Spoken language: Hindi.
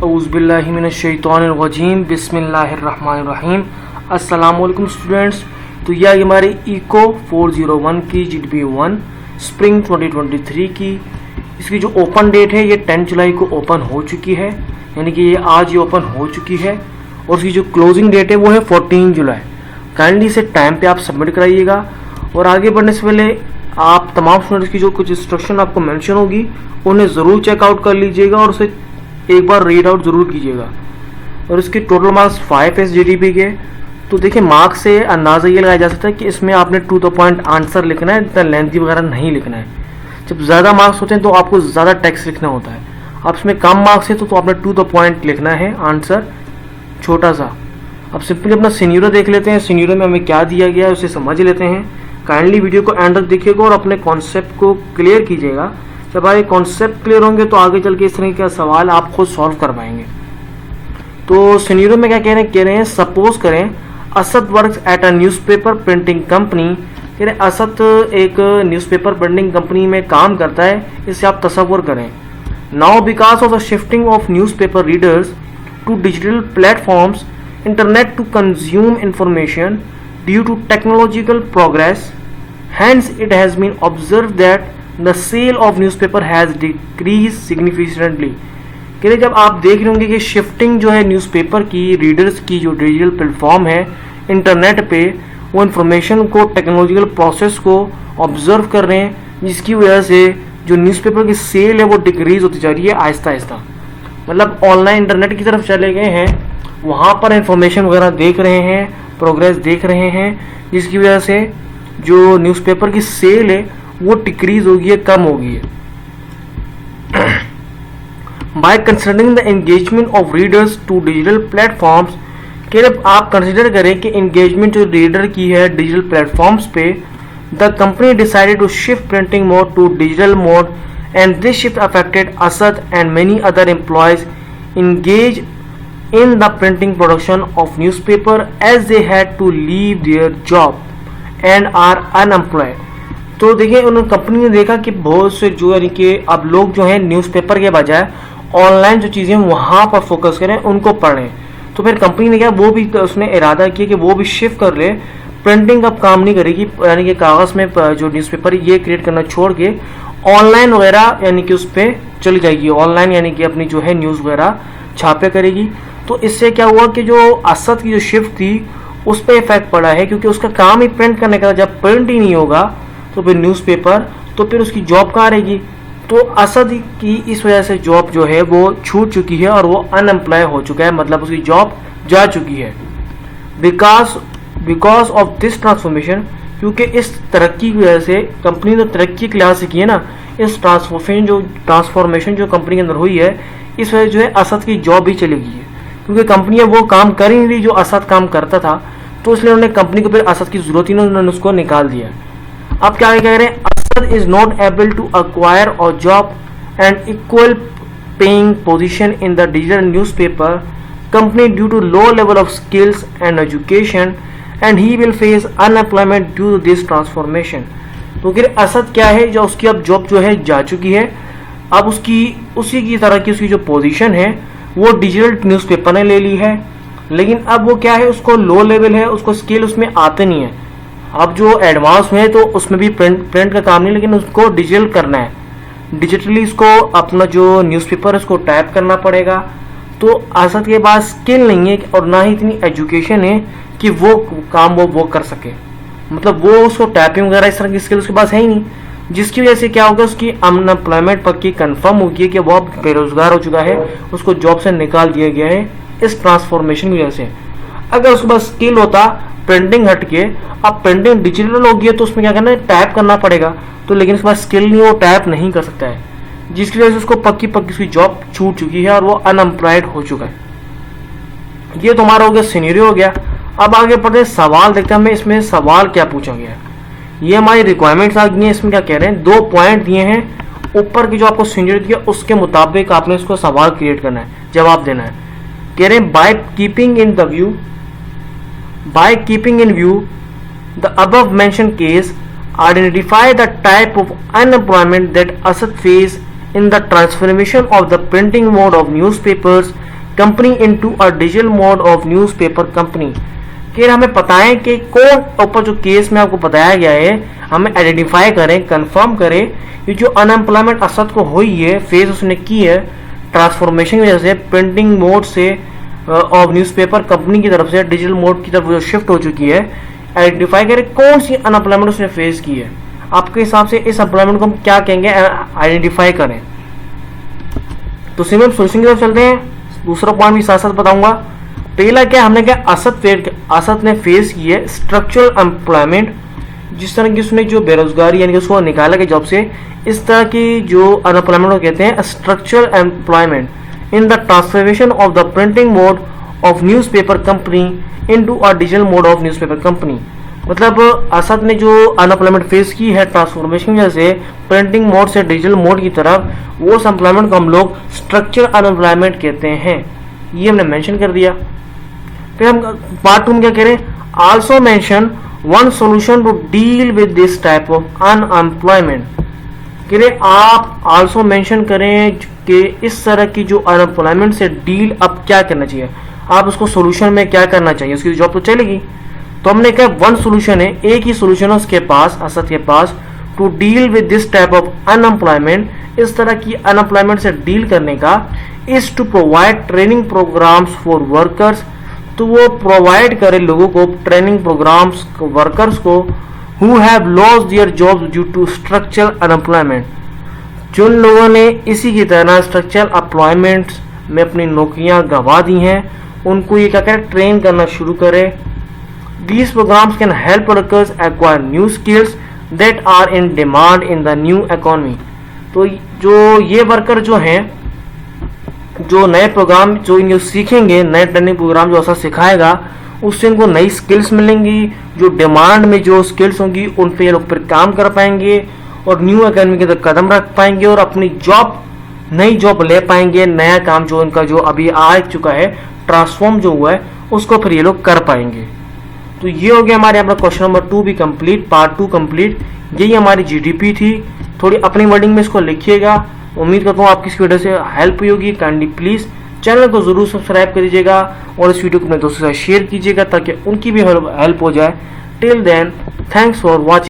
औज़ुबिल्लाहिमिनश्शैतानिर्रजीम बिस्मिल्लाहिर्रहमानिर्रहीम। अस्सलामुअलैकुम स्टूडेंट्स। तो यह हमारी इको 401 की GDP 1 स्प्रिंग 2023 की इसकी जो ओपन डेट है ये 10 जुलाई को ओपन हो चुकी है, यानी कि ये आज ही ओपन हो चुकी है। और इसकी जो क्लोजिंग डेट है वो है 14 जुलाई। काइंडली इसे टाइम पे आप सबमिट कराइएगा। और आगे बढ़ने से पहले आप तमाम स्टूडेंट्स की जो कुछ इंस्ट्रक्शन आपको मेंशन होगी उन्हें ज़रूर चेकआउट कर लीजिएगा और उसे एक बार रीड आउट ज़रूर कीजिएगा। और इसके टोटल मार्क्स 5 है GDP के। तो देखिए, मार्क्स से अंदाज़ा ये लगाया जा सकता है कि इसमें आपने टू द पॉइंट आंसर लिखना है, इतना लेंथी वगैरह नहीं लिखना है। जब ज़्यादा मार्क्स होते हैं तो आपको ज़्यादा टेक्स्ट लिखना होता है। अब इसमें कम मार्क्स है तो आपने टू द पॉइंट लिखना है, आंसर छोटा सा। अब सिंपली अपना सिनेरियो देख लेते हैं। सिनेरियो में हमें क्या दिया गया है उसे समझ लेते हैं। काइंडली वीडियो को एंड तक देखिएगा और अपने कॉन्सेप्ट को क्लियर कीजिएगा। जब आगे कॉन्सेप्ट क्लियर होंगे तो आगे चल के इस तरह का सवाल आप खुद सॉल्व कर पाएंगे। तो सिनेरियो में क्या कह रहे हैं, सपोज करें Asad works at a newspaper printing company. कह रहे असद एक न्यूज़पेपर प्रिंटिंग कंपनी में काम करता है, इसे आप तसव्वुर करें। Now because of the shifting of newspaper readers to digital platforms, internet to consume information due to technological progress, hence it has been observed that the sale of newspaper has decreased significantly। कह रहे जब आप देख रहे होंगे कि शिफ्टिंग जो है न्यूज़पेपर की रीडर्स की जो डिजिटल प्लेटफॉर्म है इंटरनेट पे, वो इंफॉर्मेशन को टेक्नोलॉजिकल प्रोसेस को ऑब्जर्व कर रहे हैं, जिसकी वजह से जो न्यूज़पेपर की सेल है वो डिक्रीज होती जा रही है आहिस्ता आहिस्ता। मतलब ऑनलाइन इंटरनेट की तरफ चले गए हैं, वहाँ पर इंफॉर्मेशन वगैरह देख रहे हैं, प्रोग्रेस देख रहे हैं, जिसकी वजह से जो न्यूज़पेपर की सेल है वो डिक्रीज होगी है, कम होगी है। By considering the engagement of readers to digital platforms, कि जब आप कंसिडर करें कि एंगेजमेंट जो रीडर की है डिजिटल प्लेटफॉर्म्स पे, the company decided to shift printing mode to digital mode and this shift affected Asad and many other employees engage in the printing production of newspaper as they had to leave their job and are unemployed। तो देखिए उन कंपनी ने देखा कि बहुत से जो यानी कि अब लोग जो हैं न्यूज़पेपर के बजाय ऑनलाइन जो चीज़ें वहाँ पर फोकस करें, उनको पढ़ें। तो फिर कंपनी ने क्या वो भी उसने इरादा किया कि वो भी शिफ्ट कर ले, प्रिंटिंग अब काम नहीं करेगी, यानी कि कागज़ में जो न्यूज़पेपर ये क्रिएट करना छोड़ के ऑनलाइन वगैरह यानी कि उस पर चली जाएगी। ऑनलाइन यानी कि अपनी जो है न्यूज़ वगैरह छापे करेगी। तो इससे क्या हुआ कि जो असद की जो शिफ्ट थी उस पर इफेक्ट पड़ा है, क्योंकि उसका काम ही प्रिंट करने का। जब प्रिंट ही नहीं होगा तो फिर न्यूज़पेपर, तो फिर उसकी जॉब कहाँ रहेगी। तो असद की इस वजह से जॉब जो है वो छूट चुकी है और वो अनएम्प्लॉय हो चुका है, मतलब उसकी जॉब जा चुकी है। बिकॉज ऑफ दिस ट्रांसफॉर्मेशन, क्योंकि इस तरक्की की वजह से कंपनी ने तरक्की के लिहाज से की है ना, इस ट्रांसफॉर्मेशन जो कंपनी के अंदर हुई है, इस वजह जो है असद की जॉब भी चली गई है, क्योंकि कंपनियां वो काम कर ही नहीं रही जो असद काम करता था। तो इसलिए उन्होंने कंपनी को फिर असद की जरूरत ही नहीं, उन्होंने उसको निकाल दिया। अब क्या कह रहे हैं, Asad is not able to acquire or job and equal paying position in the digital newspaper company due to low level of skills and education and he will face unemployment due to this transformation. तो फिर असद क्या है, जो उसकी अब जॉब जो है जा चुकी है, अब उसकी उसी की तरह की उसकी जो पोजीशन है वो डिजिटल न्यूज़पेपर ने ले ली है। लेकिन अब वो क्या है, उसको लो लेवल है, उसको स्किल उसमें आते नहीं है। अब जो एडवांस में है तो उसमें भी प्रिंट का काम नहीं, लेकिन उसको डिजिटल करना है। डिजिटली इसको अपना जो न्यूज़पेपर है उसको टाइप करना पड़ेगा। तो असद के पास स्किल नहीं है और ना ही इतनी एजुकेशन है कि वो काम वो कर सके, मतलब वो उसको टाइपिंग वगैरह इस तरह की स्किल उसके पास है ही नहीं, जिसकी वजह से क्या होगा, उसकी अनएम्प्लॉयमेंट पक्की कंफर्म होगी कि वो अब बेरोजगार हो चुका है, उसको जॉब से निकाल दिया गया है इस ट्रांसफॉर्मेशन की वजह से। अगर उसके पास स्किल होता प्रिंटिंग हट के, अब प्रिंटिंग डिजिटल होगी है तो उसमें क्या करना है, टाइप करना पड़ेगा। तो लेकिन उसके पास स्किल नहीं, वो टाइप नहीं कर सकता है, जिसकी वजह से उसको पक्की उसकी जॉब छूट चुकी है और वो अनएम्प्लॉयड हो चुका है। ये तो हमारा हो गया सिनेरियो हो गया। अब आगे बढ़ते हैं, सवाल देखते हैं हमें इसमें सवाल क्या पूछा गया है। ये हमारी रिक्वायरमेंट्स आ गई हैं। इसमें क्या कह रहे हैं, 2 पॉइंट दिए हैं, ऊपर की जो आपको सिनेरियो दिया उसके मुताबिक आपने इसको सवाल क्रिएट करना है, जवाब देना है। कह रहे हैं by keeping in view the above mention case identify the type of unemployment that Asad faced in the transformation of the printing mode of newspapers company into a digital mode of newspaper company. कि हमें बताएं कि कौन ऊपर जो केस में आपको बताया गया है हमें आइडेंटिफाई करें, कंफर्म करें ये जो अनएम्प्लॉयमेंट असद को हुई है, फेस उसने की है ट्रांसफॉर्मेशन की वजह से, प्रिंटिंग मोड से ऑफ न्यूज़पेपर कंपनी की तरफ से डिजिटल मोड की तरफ जो शिफ्ट हो चुकी है, आइडेंटिफाई करें कौन सी अनएम्प्लॉयमेंट उसने फेस की है। आपके हिसाब से इस एम्प्लॉयमेंट को हम क्या कहेंगे, आइडेंटिफाई करें। तो सिंपल सोल्यूशन की तरफ चलते हैं, दूसरा पॉइंट भी साथ साथ बताऊंगा। पहला क्या हमने क्या असद ने फेस की है स्ट्रक्चरल एम्प्लॉयमेंट, जिस तरह की उसने जो बेरोजगारी यानी कि उसको निकाला गया जॉब से, इस तरह की जो अनएम्प्लॉयमेंट को कहते हैं structural employment in the transformation of the printing mode of newspaper company into a digital mode of newspaper company. मतलब असद ने जो अनएम्प्लॉयमेंट फेस की है ट्रांसफॉर्मेशन की वजह से प्रिंटिंग मोड से डिजिटल मोड की तरफ, वो उस एम्प्लॉयमेंट को हम लोग स्ट्रक्चरल अनएम्प्लॉयमेंट कहते हैं। ये हमने मेंशन कर दिया। फिर हम पार्ट 2 में क्या कह रहे हैं, also mention one solution to deal with this type of unemployment. कह रहे आप आल्सो मेंशन करें कि इस तरह की जो अनएम्प्लॉयमेंट से डील अब क्या करना चाहिए, आप उसको सोल्यूशन में क्या करना चाहिए, उसकी जॉब तो चलेगी। तो हमने कहा वन सोल्यूशन है, एक ही सोल्यूशन है उसके पास, असद के पास, to deal with this type of unemployment, इस तरह की अनएम्प्लॉयमेंट से डील करने का, is to provide training programs for workers. तो वो प्रोवाइड करे लोगों को ट्रेनिंग प्रोग्राम्स, वर्कर्स को who have lost their jobs due to structural unemployment, जिन लोगों ने इसी की तरह स्ट्रक्चरल एम्प्लॉयमेंट में अपनी नौकरियां गंवा दी हैं, उनको ये क्या करें, ट्रेन करना शुरू करें। These programs can help workers acquire new skills that are in demand in the new economy। तो जो ये वर्कर जो हैं, जो नए प्रोग्राम जो इनको सीखेंगे, नए ट्रेनिंग प्रोग्राम जो ऐसा सिखाएगा, उससे इनको नई स्किल्स मिलेंगी, जो डिमांड में जो स्किल्स होंगी उन पे ये लोग फिर काम कर पाएंगे और न्यू इकोनॉमी के अंदर कदम रख पाएंगे और अपनी जॉब, नई जॉब ले पाएंगे। नया काम जो इनका जो अभी आ चुका है, ट्रांसफॉर्म जो हुआ है, उसको फिर ये लोग कर पाएंगे। तो ये हो गया हमारे यहाँ पर क्वेश्चन नंबर 2 भी कंप्लीट, पार्ट 2 कंप्लीट। यही हमारी जीडीपी थी। थोड़ी अपनी वर्डिंग में इसको लिखिएगा। उम्मीद करता हूँ आपकी इस वीडियो से हेल्प हुई होगी। काइंडली प्लीज़ चैनल को जरूर सब्सक्राइब कर दीजिएगा और इस वीडियो को अपने दोस्तों से शेयर कीजिएगा ताकि उनकी भी हेल्प हो जाए। Till then, thanks for watching.